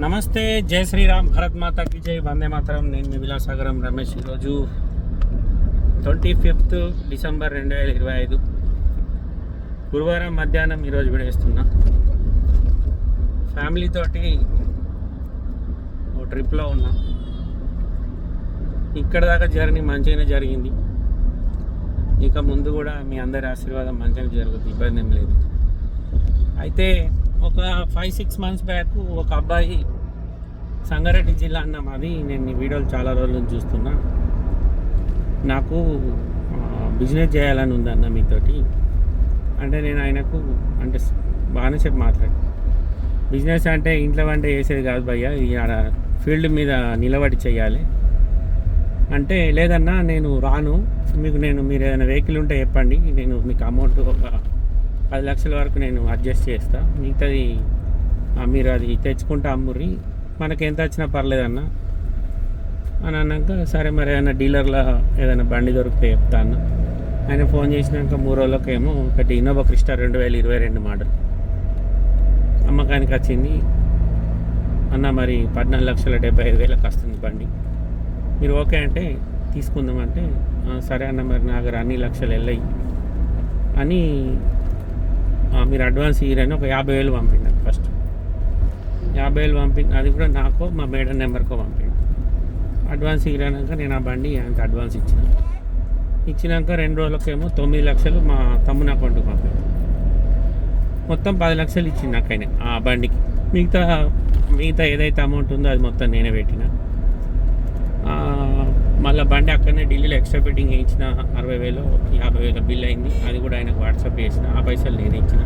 నమస్తే, జై శ్రీరామ్, భరత్ మాతాకి జై, వందే మాతరం. నేను మీ విలాసాగరం రమేష్. ఈరోజు 25th డిసెంబర్ 2025 గురువారం మధ్యాహ్నం ఈరోజు విడేస్తున్నా. ఫ్యామిలీతోటి ఓ ట్రిప్లో ఉన్నా. ఇక్కడ దాకా జర్నీ మంచిగానే జరిగింది. ఇక ముందు కూడా మీ అందరి ఆశీర్వాదం మంచిగా జరుగుతుంది, ఇబ్బంది ఏం లేదు. అయితే ఒక 5-6 months బ్యాక్ ఒక అబ్బాయి, సంగారెడ్డి జిల్లా అన్న మాది, నేను ఈ వీడియోలు చాలా రోజుల నుంచి చూస్తున్నా, నాకు బిజినెస్ చేయాలని ఉందన్న మీతోటి అంటే, నేను ఆయనకు అంటే బాగానే చెప్పి మాట్లాడు. బిజినెస్ అంటే ఇంట్లో వంట చేసేది కాదు భయ్య, ఫీల్డ్ మీద నిలబడి చేయాలి అంటే, లేదన్నా నేను రాను, మీరు ఏదైనా వెహికల్ ఉంటే చెప్పండి, నేను మీకు అమౌంట్ ఒక 10 లక్షల వరకు నేను అడ్జస్ట్ చేస్తా, మిగతాది మీరు అది తెచ్చుకుంటా అమ్ముర్రి, మనకి ఎంత వచ్చినా పర్లేదన్న అని అన్నాక, సరే మరి ఏదైనా డీలర్లో ఏదైనా బండి దొరికితే చెప్తా అన్న. ఆయన ఫోన్ చేసినాక 3 రోజులకేమో ఒకటి ఇన్నోవా క్రిస్టా 2022 మోడల్ అమ్మకానికి వచ్చింది. అన్న మరి 14,75,000 వస్తుంది బండి, మీరు ఓకే అంటే తీసుకుందామంటే, సరే అన్న మరి నా దగ్గర అన్ని లక్షలు వెళ్ళాయి అని, మీరు అడ్వాన్స్ ఇయ్యరని ఒక 50,000 పంపిండు. ఫస్ట్ 50,000 పంపింది, అది కూడా నాకు మా మేడం నెంబర్కో పంపిండు. అడ్వాన్స్ ఇయ్యరాక నేను ఆ బండి ఆయనకి అడ్వాన్స్ ఇచ్చినాక 2 రోజులకేమో 9 లక్షలు మా తమ్ముని అకౌంట్కి పంపిండు. మొత్తం 10 లక్షలు ఇచ్చింది నాకు ఆయన ఆ బండికి. మిగతా ఏదైతే అమౌంట్ ఉందో అది మొత్తం నేనే పెట్టిన. మళ్ళీ బండి అక్కడనే ఢిల్లీలో ఎక్స్ట్రా ఫిట్టింగ్ వేయించిన 60,000 50,000 బిల్ అయింది. అది కూడా ఆయనకు వాట్సాప్ చేసిన, ఆ పైసలు నేనే ఇచ్చిన.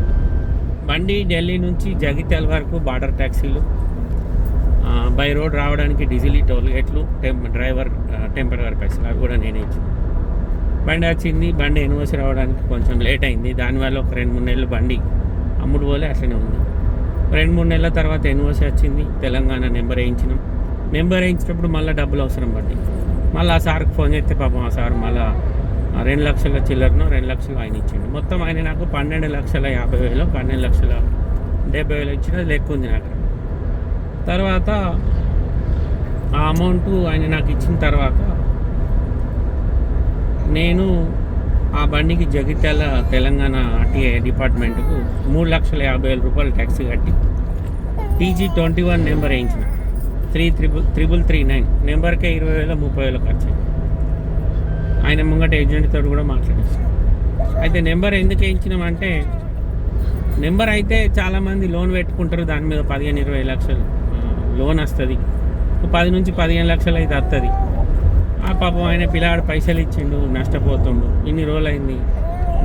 బండి ఢిల్లీ నుంచి జగిత్యాల వరకు బార్డర్ ట్యాక్సీలు, బై రోడ్ రావడానికి డీజిల్ టోల్ గేట్లు, డ్రైవర్ టెంపరరీ పైసలు అవి కూడా నేనే ఇచ్చిన. బండి వచ్చింది. బండి ఎన్ఓసి రావడానికి కొంచెం లేట్ అయింది. దానివల్ల ఒక 2-3 నెలలు బండి అమ్ముడు పోలే, అట్లనే ఉంది. 2-3 నెలల తర్వాత ఎన్ఓసి వచ్చింది. తెలంగాణ నెంబర్ వేయించినాం. నెంబర్ వేయించినప్పుడు మళ్ళీ డబ్బులు అవసరం పడ్డాయి. మళ్ళీ ఆ సార్కి ఫోన్ చేస్తే పాపం ఆ సార్ మళ్ళీ 2 లక్షల చిల్లరను 2 లక్షలు ఆయన ఇచ్చిండు. మొత్తం ఆయన నాకు 12,50,000 12,70,000 ఇచ్చిన లెక్క ఉంది నాకు. తర్వాత ఆ అమౌంట్ ఆయన నాకు ఇచ్చిన తర్వాత నేను ఆ బండికి జగిత్యాల తెలంగాణ ఆర్టీఐ డిపార్ట్మెంట్కు 3,50,000 ట్యాక్సీ కట్టి TG21 నెంబర్ వేయించిన. 33339 నెంబర్కే 20,000 30,000 ఖర్చు. ఆయన ముంగట ఏజెంట్తో కూడా మాట్లాడేస్తాం. అయితే నెంబర్ ఎందుకు వేయించినామంటే, నెంబర్ అయితే చాలామంది లోన్ పెట్టుకుంటారు, దాని మీద 15-20 లక్షలు లోన్ వస్తుంది, 10 నుంచి 15 లక్షలు అయితే వస్తుంది. ఆ పాపం ఆయన పిల్లాడు పైసలు ఇచ్చిండు, నష్టపోతుండు. ఇన్ని రోజులు అయింది,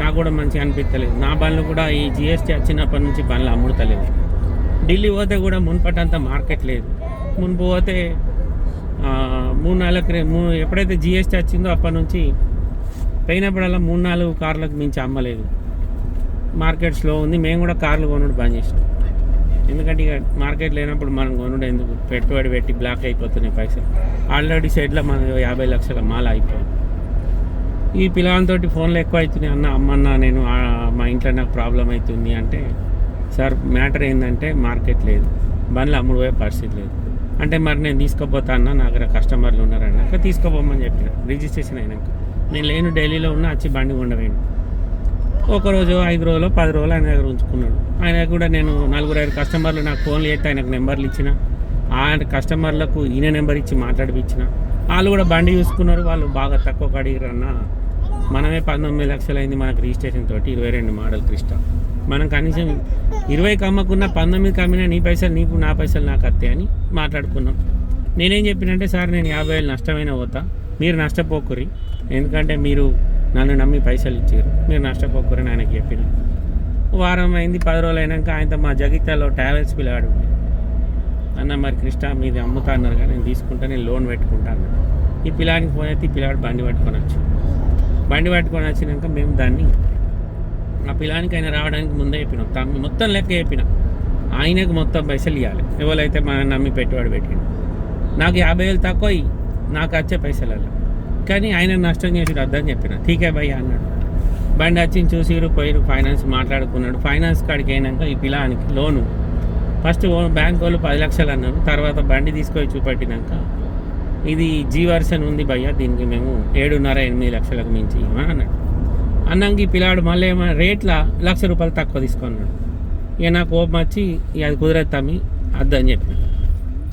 నాకు కూడా మంచిగా అనిపించలేదు. నా బండ్లు కూడా ఈ GST వచ్చినప్పటి నుంచి బండ్లు అమ్ముడతలేదు. ఢిల్లీ పోతే కూడా మున్పటంత మార్కెట్ లేదు. మున్పు పోతే 3-4 ఎప్పుడైతే GST వచ్చిందో అప్పటి నుంచి పోయినప్పుడల్లా 3-4 కార్లకు మించి అమ్మలేదు. మార్కెట్ స్లో ఉంది. మేము కూడా కార్లు కొనుడు బంద్ చేసినాం. ఎందుకంటే ఇక మార్కెట్ లేనప్పుడు మనం కొనుడు ఎందుకు, పెట్టుబడి పెట్టి బ్లాక్ అయిపోతున్నాయి పైసలు. ఆల్రెడీ సైడ్లో మనం 50 లక్షల మాల అయిపోయాం. ఈ పిల్లలతో ఫోన్లు ఎక్కువ అవుతున్నాయి. అమ్మన్నా నేను మా ఇంట్లో నాకు ప్రాబ్లం అవుతుంది అంటే, సార్ మ్యాటర్ ఏంటంటే మార్కెట్ లేదు, బండ్లు అమ్ముడు పోయే పరిస్థితి లేదు అంటే, మరి నేను తీసుకుపోతా అన్న, నా దగ్గర కస్టమర్లు ఉన్నారన్నాక తీసుకోపోమని చెప్పిన. రిజిస్ట్రేషన్ అయినాక నేను లేను, ఢిల్లీలో ఉన్నా, వచ్చి బండి ఉండవేయండి. ఒకరోజు 5 రోజులు 10 రోజులు ఆయన దగ్గర ఉంచుకున్నాడు. ఆయన కూడా నేను 4-5 కస్టమర్లు నాకు ఫోన్లు చేస్తే ఆయనకు నెంబర్లు ఇచ్చిన. ఆ కస్టమర్లకు ఈయన నెంబర్ ఇచ్చి మాట్లాడిపించిన. వాళ్ళు కూడా బండి చూసుకున్నారు. వాళ్ళు బాగా తక్కువ అడిగిరన్న, మనమే 19 లక్షలు అయింది మనకు రిజిస్ట్రేషన్ తోటి, 22 మోడల్ క్రిస్టా. మనం కనీసం 20 అమ్మకున్నా 19 అమ్మినా నీ పైసలు నీకు, నా పైసలు నాకు అత్తే అని మాట్లాడుకున్నాం. నేనేం చెప్పినంటే, సార్ నేను 50,000 నష్టమైన పోతా, మీరు నష్టపోకురి, ఎందుకంటే మీరు నన్ను నమ్మి పైసలు ఇచ్చారు, మీరు నష్టపోకురి అని ఆయనకి చెప్పిన. వారం అయింది, 10 రోజులు అయినాక ఆయనతో మా జగిత్యాలో ట్రావెల్స్ పిల్లాడు ఉంది. అన్న మరి క్రిస్టా మీది అమ్ముతా అన్నారు కానీ నేను తీసుకుంటా, నేను లోన్ పెట్టుకుంటాను. ఈ పిల్లాడికి ఫోన్ అయితే ఈ పిల్లాడు బండి పట్టుకొని వచ్చినాక మేము దాన్ని ఆ పిల్లానికి ఆయన రావడానికి ముందే చెప్పినాం. మొత్తం లెక్క చెప్పిన. ఆయనకు మొత్తం పైసలు ఇవ్వాలి, ఎవరైతే మనం నమ్మి పెట్టుబడి పెట్టిండు. నాకు 50,000 తక్కువ, నాకు వచ్చే పైసలు అలా, కానీ ఆయన నష్టం చేసి వద్దని చెప్పిన. ఠీకే భయ్య అన్నాడు. బండి వచ్చి చూసిరు, పోయిరు, ఫైనాన్స్ మాట్లాడుకున్నాడు. ఫైనాన్స్ కాడికి అయినాక ఈ పిల్లానికి లోను ఫస్ట్ బ్యాంక్ వాళ్ళు 10 లక్షలు అన్నారు. తర్వాత బండి తీసుకొని చూపెట్టినాక ఇది జీ వర్షన్ ఉంది భయ్య, దీనికి మేము 7.5-8 లక్షలకు మించి ఇవ్వమని అన్నాడు. అన్నాక ఈ పిల్లాడు మళ్ళీ ఏమైనా రేట్ల ₹1,00,000 తక్కువ తీసుకున్నాడు. ఇక నాకు కోపం వచ్చి ఇక అది కుదరదు తమ్మి అద్దని చెప్పిన.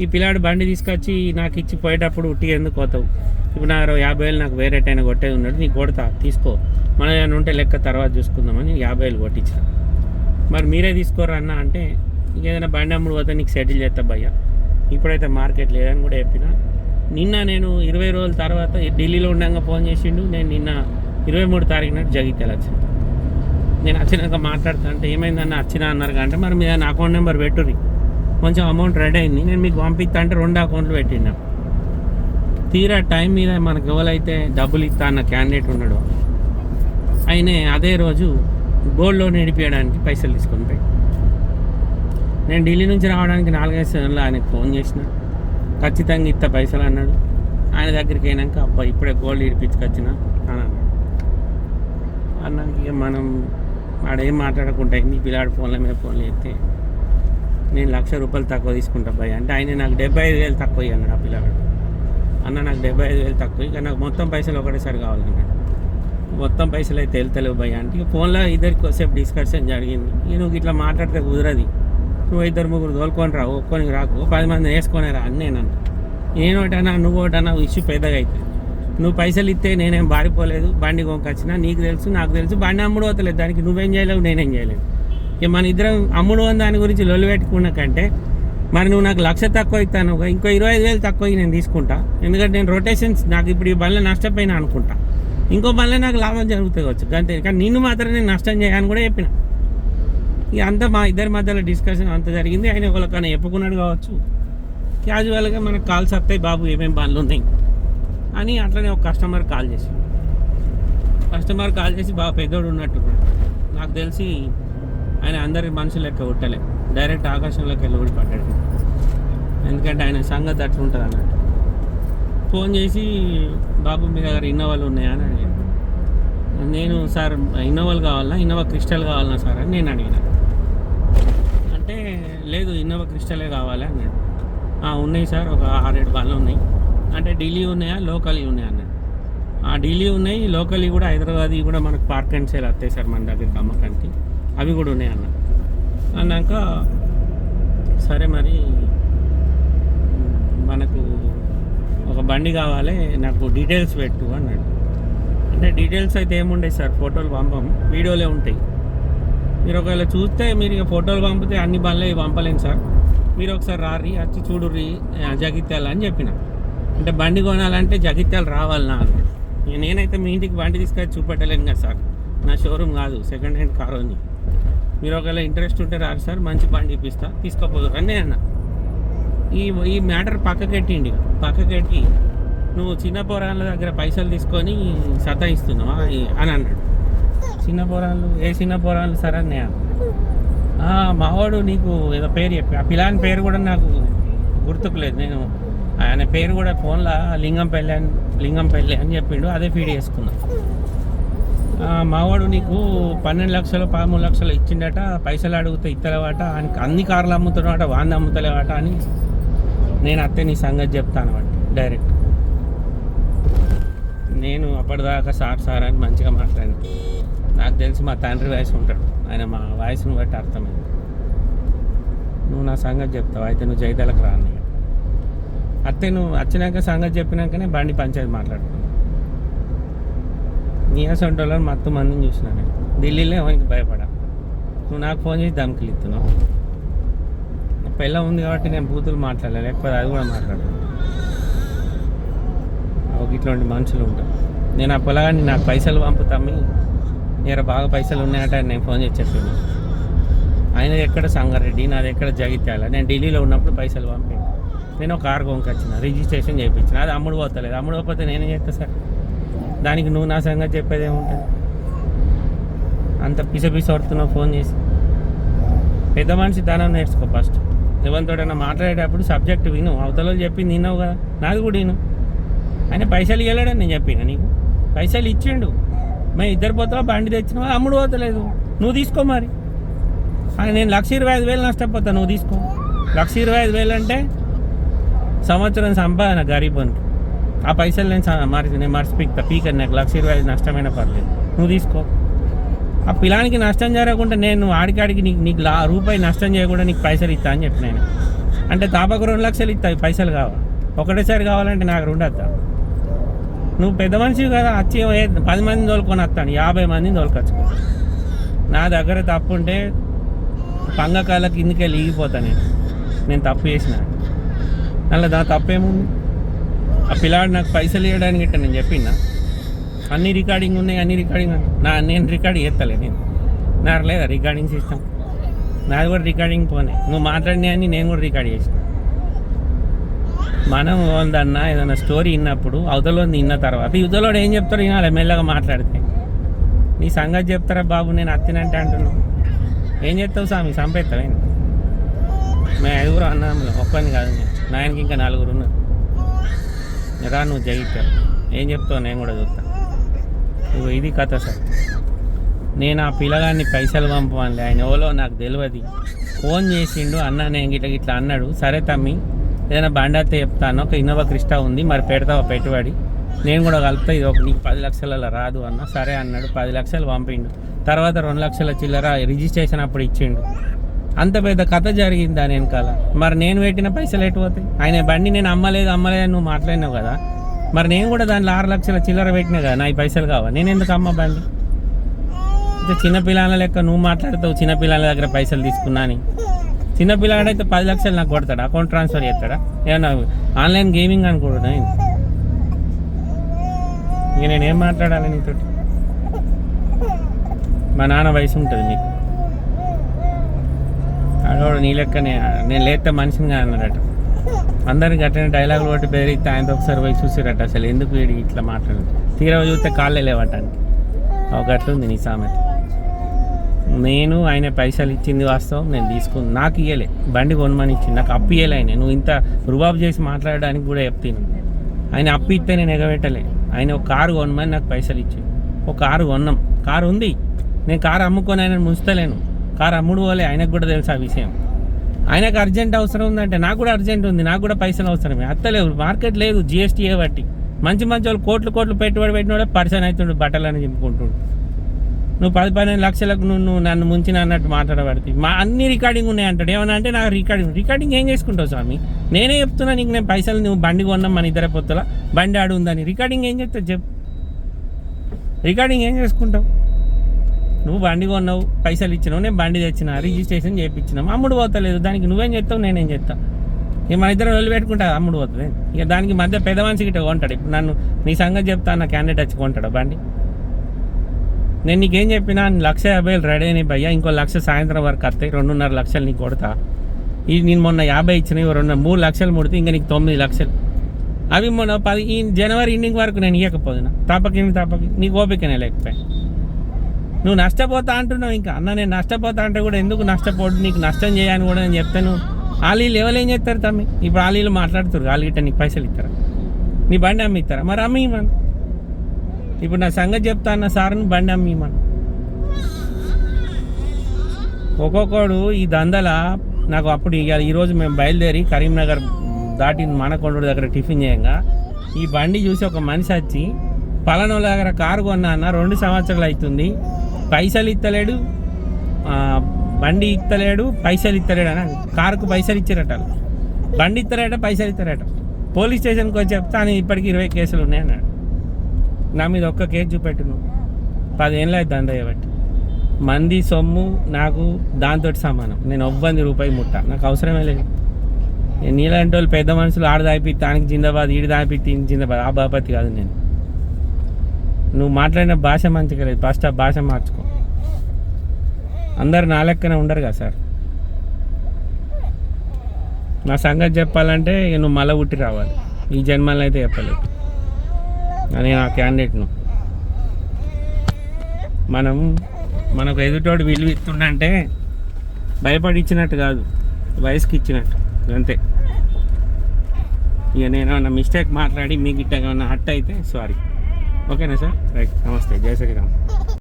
ఈ పిల్లాడు బండి తీసుకొచ్చి నాకు ఇచ్చి పోయేటప్పుడు ఉట్టిగా ఎందుకు పోతావు, ఇప్పుడు నా 50,000 నాకు వేరే టైనా కొట్టేది ఉన్నాడు, నీకు కొడతా తీసుకో, మన ఏమైనా ఉంటే లెక్క తర్వాత చూసుకుందామని 50,000 కొట్టించాను. మరి మీరే తీసుకోరా అన్న అంటే ఇంకేదైనా బండి అమ్ముడు పోతే నీకు సెటిల్ చేస్తా భయ్య, ఇప్పుడైతే మార్కెట్ లేదని కూడా చెప్పిన. నిన్న నేను 20 రోజుల తర్వాత ఢిల్లీలో ఉండగా ఫోన్ చేసిండు. నేను నిన్న 23 తారీఖు నాడు జగిత్యాల వచ్చాను. నేను వచ్చినాక మాట్లాడుతా అంటే ఏమైందన్న వచ్చినా అన్నారు అంటే మరి మీద నా అకౌంట్ నెంబర్ పెట్టుర్రి, కొంచెం అమౌంట్ రెడీ అయింది, నేను మీకు పంపిస్తా అంటే 2 అకౌంట్లు పెట్టినా. తీరా టైం మీద మనకు ఎవరైతే డబ్బులు ఇస్తా అన్న క్యాండిడేట్ ఉన్నాడో ఆయనే అదే రోజు గోల్డ్ లోన్ నడిపించడానికి పైసలు తీసుకొని పోయి, నేను ఢిల్లీ నుంచి రావడానికి 4-5 సార్లు ఆయనకు ఫోన్ చేసిన, ఖచ్చితంగా ఇస్తా పైసలు అన్నాడు. ఆయన దగ్గరికి అయినాక అబ్బా ఇప్పుడే గోల్డ్ ఇడిపించుకొచ్చిన అని అన్నాడు. అన్నాక ఇక మనం ఆడేం మాట్లాడకుండా ఈ పిల్లాడు ఫోన్ల మీద ఫోన్లు చేస్తే నేను ₹1,00,000 తక్కువ తీసుకుంటా భయ్య అంటే ఆయన నాకు 75,000 తక్కువ అన్నాడు. ఆ పిల్లాడు అన్న నాకు 75,000 తక్కువ, ఇక నాకు మొత్తం పైసలు ఒకటేసారి కావాలన్నాడు. మొత్తం పైసలు అయితే వెళ్తలేవు భయ్య అంటే ఇక ఫోన్లో ఇద్దరికి కొద్దిసేపు డిస్కషన్ జరిగింది. ఇక నువ్వు ఇట్లా మాట్లాడితే కుదరది, నువ్వు 2-3 తోలుకొని రా, ఒక్కొని రాకు, 10 మంది వేసుకొని రా అని నేనంట. నేను ఒకటన్నా నువ్వు ఒకటన్నా ఇష్యూ పెద్దగా అవుతుంది. నువ్వు పైసలు ఇస్తే నేనేం బారిపోలేదు, బండి కొనుకొచ్చినా నీకు తెలుసు నాకు తెలుసు, బండి అమ్ముడు పోతలేదు, దానికి నువ్వేం చేయలేవు నేనేం చేయలేదు. ఇక మన ఇద్దరం అమ్ముడు అని దాని గురించి లొల్లి పెట్టుకున్న కంటే మరి నువ్వు నాకు 1,00,000 తక్కువ ఇస్తాను, ఇంకో 25,000 తక్కువ నేను తీసుకుంటా, ఎందుకంటే నేను రొటేషన్స్ నాకు ఇప్పుడు ఈ బండ్లో నష్టపోయినా అనుకుంటా, ఇంకో బండ్లో నాకు లాభం జరుగుతుంది వచ్చు అంతే, కానీ నిన్ను మాత్రం నేను నష్టం చేయని కూడా చెప్పిన. ఇక అంతా మా ఇద్దరి మధ్యలో డిస్కషన్ అంత జరిగింది. ఆయన ఒకరికైనా చెప్పుకున్నాడు కావచ్చు, క్యాజువల్గా మనకు కాల్స్ వస్తాయి బాబు ఏమేమి పనులు ఉన్నాయి అని. అట్లనే ఒక కస్టమర్ కాల్ చేసి బాగా పెద్దోడు ఉన్నట్టున్నాడు, నాకు తెలిసి ఆయన అందరి మనుషులు లెక్క ఉట్టలే, డైరెక్ట్ ఆకాశంలోకి వెళ్ళి ఊడిపడ్డాడు, ఎందుకంటే ఆయన సంగతి అట్లా ఉంటుంది అన్నట్టు. ఫోన్ చేసి బాబు మీ దగ్గర ఇన్నోవాలు ఉన్నాయా అని అడిగాను. నేను సార్ ఇన్నోవాలు కావాలన్నా, ఇన్నోవా క్రిస్టల్ కావాలన్నా సార్ అని నేను అడిగిన. అంటే లేదు ఇన్నోవా క్రిస్టలే కావాలి అన్నాడు. ఉన్నాయి సార్ ఒక 6-7 బండ్లు ఉన్నాయి అంటే ఢిల్లీ ఉన్నాయా లోకల్ ఉన్నాయా అన్నాడు. ఢిల్లీ ఉన్నాయి, లోకల్ కూడా హైదరాబాద్ కూడా మనకు పార్క్ అండ్ సేల్ వస్తాయి సార్ మన దగ్గరికి అమ్మకానికి, అవి కూడా ఉన్నాయి అన్నాక సరే మరి మనకు ఒక బండి కావాలి నాకు డీటెయిల్స్ పెట్టు అన్నాడు. అంటే డీటెయిల్స్ అయితే ఏముండవు సార్, ఫోటోలు పంపం, వీడియోలే ఉంటాయి. మీరు ఒకవేళ చూస్తే మీరు ఇక ఫోటోలు పంపితే అన్ని బండ్లే పంపలేను సార్, మీరు ఒకసారి రారి వచ్చి చూడుర్రి జగిత్యాల అని చెప్పిన. అంటే బండి కొనాలంటే జగిత్యాల రావాలన్నా అన్నాడు. నేనైతే మీ ఇంటికి బండి తీసుకొచ్చి చూపెట్టలేను కదా సార్, నా షోరూమ్ కాదు సెకండ్ హ్యాండ్ కారు ఉంది, మీరు ఒకవేళ ఇంట్రెస్ట్ ఉంటే రారు సార్ మంచి బండి ఇప్పిస్తా తీసుకోపోదురు అని అన్న. ఈ మ్యాటర్ పక్కకెట్టి నువ్వు చిన్న పోరాళ్ళ దగ్గర పైసలు తీసుకొని సతాయిస్తున్నావా అని అన్నాడు. చిన్న పోరాళ్ళు సార్ అని నేను మావాడు నీకు ఏదో పేరు చెప్పి, ఆ పిల్లాని పేరు కూడా నాకు గుర్తుకులేదు, నేను ఆయన పేరు కూడా ఫోన్లో లింగంపల్లి అని చెప్పిండు, అదే ఫీడ్ చేసుకున్నా. మావాడు నీకు 12 లక్షలు 13 లక్షలు ఇచ్చిండట, పైసలు అడిగితే ఇస్తలేవాట, ఆయనకి అన్ని కార్లు అమ్ముతున్నాడట వాడిని అమ్ముతలేవాట అని నేను అత్తే నీ సంగతి చెప్తాను అంటే డైరెక్ట్. నేను అప్పటిదాకా సార్ అని మంచిగా మాట్లాడాను. నాకు తెలిసి మా తండ్రి వయసు ఉంటాడు, ఆయన మా వయసును బట్టి అర్థమైంది. నువ్వు నా సంగతి చెప్తావు అయితే నువ్వు జైతాలకు రాను. అత్తే నువ్వు వచ్చినాక సంగతి చెప్పినాకనే బండి పంచాయతీ మాట్లాడుకున్నాను. నీ అసంటోళ్ళని మొత్తం మందిని చూసినా నేను ఢిల్లీలో ఎవరికి భయపడా, నువ్వు నాకు ఫోన్ చేసి ధమ్కిలు ఇస్తున్నావు. పెళ్ళ ఉంది కాబట్టి నేను బూతులు మాట్లాడలే, లేకపోతే అది కూడా మాట్లాడలేదు. ఇట్లాంటి మనుషులు ఉంటారు. నేను ఆ పొలగాన్ని నాకు పైసలు పంపుతామి నేను బాగా పైసలు ఉన్నాయట నేను ఫోన్ చేసి చెప్పాను. ఆయన ఎక్కడ సంగారెడ్డి, నాది ఎక్కడ జగిత్యాల, నేను ఢిల్లీలో ఉన్నప్పుడు పైసలు పంపాను. నేను ఒక కారు కొనుకొచ్చిన, రిజిస్ట్రేషన్ చేయించిన, అది అమ్ముడు పోతలేదు. అమ్ముడు పోతే నేనేం చేస్తా సార్, దానికి నువ్వు నా సంగతి చెప్పేది ఏముంటుంది? అంత పిస పడుతున్నావు ఫోన్ చేసి. పెద్ద మనిషి దానం నేర్చుకో ఫస్ట్. ఎవరితోటైనా మాట్లాడేటప్పుడు సబ్జెక్ట్ విను, అవతల చెప్పింది విన్నావు కదా, నాది కూడా విను. ఆయన పైసలు ఇవ్వలేడని నేను చెప్పిన, నీకు పైసలు ఇచ్చిండు, మేము ఇద్దరు పోతావా బండి తెచ్చినావా, అమ్ముడు పోతలేదు, నువ్వు తీసుకో. మరి నేను 1,25,000 నష్టపోతా, నువ్వు తీసుకో. 1,25,000 అంటే సంవత్సరం సంపాదన గరీబోనికి. ఆ పైసలు నేను మర్చిపిస్తా పీకర్. నాకు 1,25,000 నష్టమైన పర్లేదు, నువ్వు తీసుకో. ఆ పిల్లానికి నష్టం జరగకుండా నేను ఆడికాడికి నీకు రూపాయి నష్టం చేయకుండా నీకు పైసలు ఇస్తా అని చెప్పిన. అంటే తాపకు 2 లక్షలు ఇస్తాయి, పైసలు కావాలి. ఒకటేసారి కావాలంటే నాకు 2 వద్దా? నువ్వు పెద్ద మనిషివి కదా, వచ్చి 10 మందిని తోలుకొని వస్తాను, 50 మందిని తోలుకొచ్చుకో. నా దగ్గర తప్పు ఉంటే పంగకాల కిందకే లీగిపోతా. నేను తప్పు చేసిన అలా దా తప్పేముంది? ఆ పిల్లాడు నాకు పైసలు ఇవ్వడానికి ఇట్లా నేను చెప్పినా అన్ని రికార్డింగ్ ఉన్నాయి, నేను రికార్డింగ్ చేస్తలే. నాకు లేదా రికార్డింగ్ సిస్టమ్? నాది కూడా రికార్డింగ్ పోనే. నువ్వు మాట్లాడినాయని నేను కూడా రికార్డ్ చేసిన. మనం ఉందన్నా ఏదైనా స్టోరీ విన్నప్పుడు అవతలో విన్న తర్వాత యువతలోడు ఏం చెప్తారో వినాలి. మెల్లగా మాట్లాడితే నీ సంగతి చెప్తారా బాబు, నేను అత్తినంటే అంటున్నావు. ఏం చేస్తావు స్వామి, చంపేస్తావు? మేము 5 అన్నాము, ఒక్కని కాదు, నాయనకి ఇంకా 4 ఉన్నారు. రా నువ్వు జగిత్తారు, ఏం చెప్తావు నేను కూడా చూస్తాను. ఇది కథ సార్. నేను ఆ పిల్లగాన్ని పైసలు పంపవాలే, ఆయన ఎవరో నాకు తెలియదు. ఫోన్ చేసిండు, అన్న నేను ఇట్లా అన్నాడు. సరే తమ్మి, ఏదైనా బండి చెప్తాను, ఒక ఇన్నోవా క్రిస్టా ఉంది, మరి పెడతావా పెట్టుబడి, నేను కూడా కలుపుతా, ఇది నీకు 10 లక్షల రాదు అన్న. సరే అన్నాడు, 10 లక్షలు పంపిండు. తర్వాత 2 లక్షల చిల్లర రిజిస్ట్రేషన్ అప్పుడు ఇచ్చిండు. అంత పెద్ద కథ జరిగింది దాని వెనకాల. మరి నేను పెట్టిన పైసలు ఎటు పోతాయి? ఆయన బండి నేను అమ్మలేదు నువ్వు మాట్లాడినావు కదా, మరి నేను కూడా దాంట్లో 6 లక్షల చిల్లర పెట్టినా కదా, నా ఈ పైసలు కావాలి. నేను ఎందుకు అమ్మ బండి? అయితే చిన్నపిల్లల లెక్క నువ్వు మాట్లాడతావు, చిన్నపిల్లల దగ్గర పైసలు తీసుకున్నా అని. చిన్నపిల్లాడైతే 10 లక్షలు నాకు కొడతాడా, అకౌంట్ ట్రాన్స్ఫర్ చేస్తాడా? ఏమన్నా ఆన్లైన్ గేమింగ్ అనుకోడు. ఇక నేనేం మాట్లాడాలి నీతో? మా నాన్న వయసు ఉంటుంది నీకు. ఆడవాడు నీ లెక్కనే, నేను లేస్తే మనిషిని అన్నాడట. అందరికి అట్లనే డైలాగులు కొట్టి బెదిరిస్తే ఆయనతో ఒకసారి పోయి చూసిరట. అసలు ఎందుకు వీడి ఇట్లా మాట్లాడు, తీరా చూస్తే కాళ్ళే లేవటానికి. ఒకట్లుంది నీ సామెత. నేను ఆయన పైసలు ఇచ్చింది వాస్తవం, నేను తీసుకుంది. నాకు ఇయ్యలే, బండి కొనమని ఇచ్చింది, నాకు అప్పు ఇయ్యలే. ఆయన నువ్వు ఇంత రుబాబు చేసి మాట్లాడడానికి కూడా చెప్తాను. ఆయన అప్పు ఇస్తే నేను ఎగబెట్టలే. ఆయన ఒక కారు కొనమని నాకు పైసలు ఇచ్చింది. ఒక కారు కొన్నాం, కారు ఉంది. నేను కారు అమ్ముకొని ఆయన ముంచుతలేను, కారు అమ్ముడు పోలే. ఆయనకు కూడా తెలుసు ఆ విషయం. ఆయనకు అర్జెంట్ అవసరం ఉందంటే నాకు కూడా అర్జెంట్ ఉంది, నాకు కూడా పైసలు అవసరమే. అత్తలేవు, మార్కెట్ లేదు, GST బట్టి. మంచి వాళ్ళు కోట్లు పెట్టుబడి పెట్టినోడే పరిచయం అవుతుండు, బట్టలని చెప్పుకుంటుండు. నువ్వు 10-12 లక్షలకు నువ్వు నన్ను ముంచిన అన్నట్టు మాట్లాడబడుతుంది. అన్ని రికార్డింగ్ ఉన్నాయి అంటాడు. ఏమన్నా అంటే నాకు రికార్డింగ్ ఏం చేసుకుంటావు స్వామి? నేనే చెప్తున్నా నీకు, నేను పైసలు నువ్వు బండి కొన్నాం మన ఇద్దరే పొత్తుల, బండి ఆడు ఉందని. రికార్డింగ్ ఏం చెప్తావు చెప్పు? రికార్డింగ్ ఏం చేసుకుంటావు? నువ్వు బండి కొన్నావు, పైసలు ఇచ్చినావు, నేను బండి తెచ్చిన, రిజిస్ట్రేషన్ చేయించినాం, అమ్ముడు పోతలేదు. దానికి నువ్వేం చెప్తావు, నేనేం చెప్తా? ఇక మన ఇద్దరు వెళ్ళి పెట్టుకుంటా, అమ్ముడు పోతుంది. ఇక దానికి మధ్య పెద్ద మనిషి గిట్ట కొంటాడు. ఇప్పుడు నన్ను నీ సంగతి చెప్తా అన్న క్యాండిడేట్ వచ్చి కొంటాడు బండి. నేను నీకేం చెప్పినా 1,50,000 రెడీ అయినాయి భయ్యా, ఇంకో 1,00,000 సాయంత్రం వరకు వస్తాయి, 2.5 లక్షలు నీకు కొడతా. ఇది నేను మొన్న 50 ఇచ్చినవి, 3 లక్షలు ముడితే ఇంకా నీకు 9 లక్షలు. అవి మొన్న 10 జనవరి ఎండింగ్ వరకు నేను ఇవ్వకపోతున్నా. తప్పకి నీకు ఓపికనే లేకపోయా. నువ్వు నష్టపోతా అంటున్నావు. ఇంకా అన్న నేను నష్టపోతా అంటే కూడా ఎందుకు నష్టపోడు, నీకు నష్టం చేయని కూడా నేను చెప్తాను. ఆలీలు ఎవరు ఏం చేస్తారు తమ్మి? ఇప్పుడు ఆలీలు మాట్లాడుతారు, ఆలు గిట్ట నీకు పైసలు ఇస్తారా? నీ బండి అమ్మి ఇస్తారా? మరి అమ్మి ఇవ్వను. ఇప్పుడు నా సంగతి చెప్తా అన్న సార్ని బండి అమ్మి ఇవ్వను. ఒక్కొక్కడు ఈ దందల నాకు అప్పుడు ఈరోజు మేము బయలుదేరి కరీంనగర్ దాటి మనకొండ దగ్గర టిఫిన్ చేయంగా ఈ బండి చూసి ఒక మనిషి వచ్చి, పలానా దగ్గర కారు కొన్నా అన్న, 2 సంవత్సరాలు అవుతుంది, పైసలు ఇస్తలేడు, బండి ఇస్తలేడు, పైసలు ఇస్తలేడు అని. కారుకు పైసలు ఇచ్చారట, బండి ఇస్తారట, పైసలు ఇస్తారట. పోలీస్ స్టేషన్కి వచ్చి చెప్తాను, ఇప్పటికి 20 కేసులు ఉన్నాయి అన్నాడు. నా మీద ఒక్క కేసు చూపెట్టు నువ్వు, 10 ఏళ్ళు అయితే దండ చేయబట్టి. మంది సొమ్ము నాకు దాంతో సమానం. నేను ఒవ్వంది రూపాయి ముట్ట, నాకు అవసరమే లేదు. నీలాంటి వాళ్ళు పెద్ద మనుషులు ఆడ దాపి తానికి జిందాబాద్, ఈడు దాపి జిందాబాద్, ఆ బాపతి కాదు నేను. నువ్వు మాట్లాడిన భాష మంచిగా లేదు, ఫస్ట్ ఆ భాష మార్చుకో. అందరు నా లెక్కనే ఉండరు కదా సార్. నా సంగతి చెప్పాలంటే నువ్వు మళ్ళీ ఉట్టి రావాలి, ఈ జన్మల్లో అయితే చెప్పలేదు. నేను ఆ క్యాండిడేట్ను. మనకు ఎదుటోడు విలువ ఇస్తుండంటే భయపడి ఇచ్చినట్టు కాదు, వయసుకి ఇచ్చినట్టు అంతే. ఇక నేను ఏమన్నా మిస్టేక్ మాట్లాడి మీకు ఇట్లా ఏమన్నా హట్ అయితే సారీ. ఓకేనా సార్? రైట్, నమస్తే, జై శ్రీరామ్.